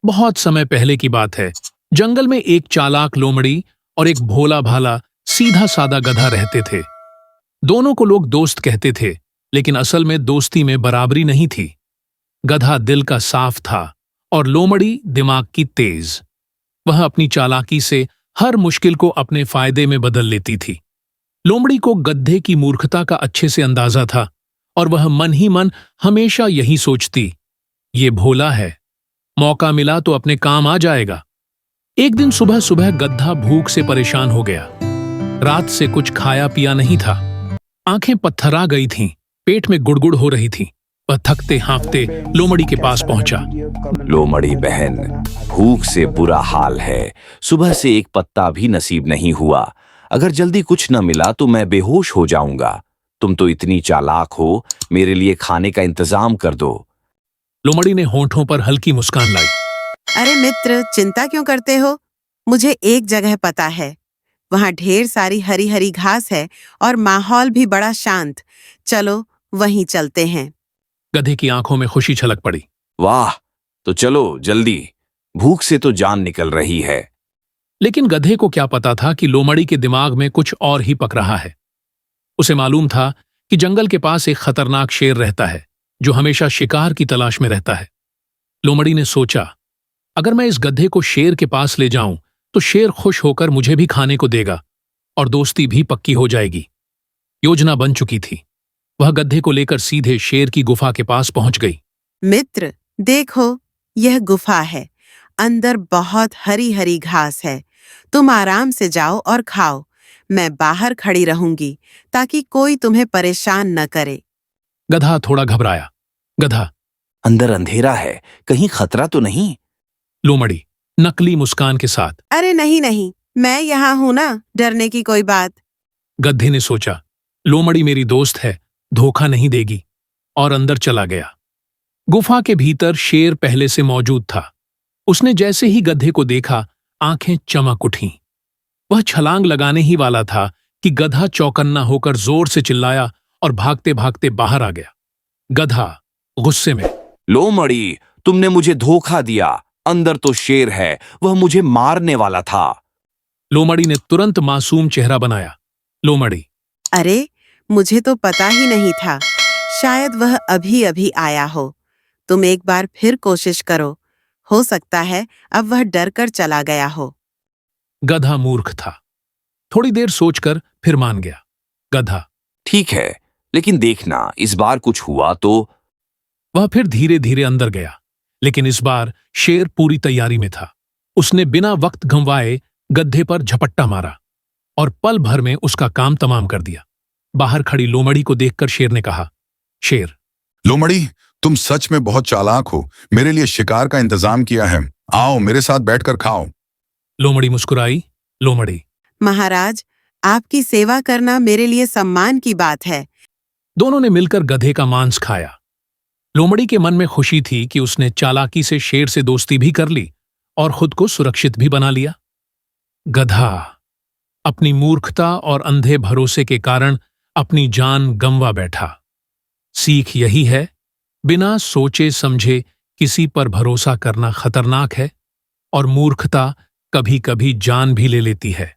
बहुत समय पहले की बात है। जंगल में एक चालाक लोमड़ी और एक भोला भाला सीधा सादा गधा रहते थे। दोनों को लोग दोस्त कहते थे, लेकिन असल में दोस्ती में बराबरी नहीं थी। गधा दिल का साफ था और लोमड़ी दिमाग की तेज। वह अपनी चालाकी से हर मुश्किल को अपने फायदे में बदल लेती थी। लोमड़ी को गधे की मूर्खता का अच्छे से अंदाजा था और वह मन ही मन हमेशा यही सोचती, ये भोला है, मौका मिला तो अपने काम आ जाएगा। एक दिन सुबह सुबह गधा भूख से परेशान हो गया। रात से कुछ खाया पिया नहीं था। आंखें पत्थरा गई थीं, पेट में गुड़गुड़ हो रही थी। वह थकते हाँफते लोमड़ी के पास पहुंचा। लोमड़ी बहन, भूख से बुरा हाल है। सुबह से एक पत्ता भी नसीब नहीं हुआ। अगर जल्दी कुछ न मिला तो मैं बेहोश हो जाऊंगा। तुम तो इतनी चालाक हो, मेरे लिए खाने का इंतजाम कर दो। लोमड़ी ने होंठों पर हल्की मुस्कान लाई। अरे मित्र, चिंता क्यों करते हो? मुझे एक जगह पता है। वहाँ ढेर सारी हरी हरी घास है और माहौल भी बड़ा शांत। चलो वहीं चलते हैं। गधे की आंखों में खुशी छलक पड़ी। वाह, तो चलो जल्दी, भूख से तो जान निकल रही है। लेकिन गधे को क्या पता था कि लोमड़ी के दिमाग में कुछ और ही पक रहा है। उसे मालूम था कि जंगल के पास एक खतरनाक शेर रहता है जो हमेशा शिकार की तलाश में रहता है। लोमड़ी ने सोचा, अगर मैं इस गधे को शेर के पास ले जाऊं तो शेर खुश होकर मुझे भी खाने को देगा और दोस्ती भी पक्की हो जाएगी। योजना बन चुकी थी। वह गधे को लेकर सीधे शेर की गुफा के पास पहुंच गई। मित्र, देखो, यह गुफा है। अंदर बहुत हरी हरी घास है। तुम आराम से जाओ और खाओ। मैं बाहर खड़ी रहूंगी ताकि कोई तुम्हें परेशान न करे। गधा थोड़ा घबराया। गधा, अंदर अंधेरा है, कहीं खतरा तो नहीं? लोमड़ी नकली मुस्कान के साथ, अरे नहीं नहीं, मैं यहाँ हूं ना, डरने की कोई बात। गधे ने सोचा, लोमड़ी मेरी दोस्त है, धोखा नहीं देगी, और अंदर चला गया। गुफा के भीतर शेर पहले से मौजूद था। उसने जैसे ही गधे को देखा, आंखें चमक उठीं। वह छलांग लगाने ही वाला था कि गधा चौकन्ना होकर जोर से चिल्लाया और भागते भागते बाहर आ गया। गधा गुस्से में, लोमड़ी, तुमने मुझे धोखा दिया। अंदर तो शेर है, वह मुझे मारने वाला था। लोमड़ी ने तुरंत मासूम चेहरा बनाया। लोमड़ी, अरे, मुझे तो पता ही नहीं था। शायद वह अभी अभी आया हो। तुम एक बार फिर कोशिश करो। हो सकता है अब वह डर कर चला गया हो। गधा मूर्ख था। थोड़ी देर सोचकर फिर मान गया। गधा, ठीक है, लेकिन देखना, इस बार कुछ हुआ तो। वह फिर धीरे धीरे अंदर गया, लेकिन इस बार शेर पूरी तैयारी में था। उसने बिना वक्त गंवाए गधे पर झपट्टा मारा और पल भर में उसका काम तमाम कर दिया। बाहर खड़ी लोमड़ी को देखकर शेर ने कहा, शेर, लोमड़ी, तुम सच में बहुत चालाक हो। मेरे लिए शिकार का इंतजाम किया है। आओ मेरे साथ बैठकर खाओ। लोमड़ी मुस्कुराई। लोमड़ी, महाराज, आपकी सेवा करना मेरे लिए सम्मान की बात है। दोनों ने मिलकर गधे का मांस खाया। लोमड़ी के मन में खुशी थी कि उसने चालाकी से शेर से दोस्ती भी कर ली और खुद को सुरक्षित भी बना लिया। गधा अपनी मूर्खता और अंधे भरोसे के कारण अपनी जान गंवा बैठा। सीख यही है, बिना सोचे समझे किसी पर भरोसा करना खतरनाक है और मूर्खता कभी कभी जान भी ले लेती है।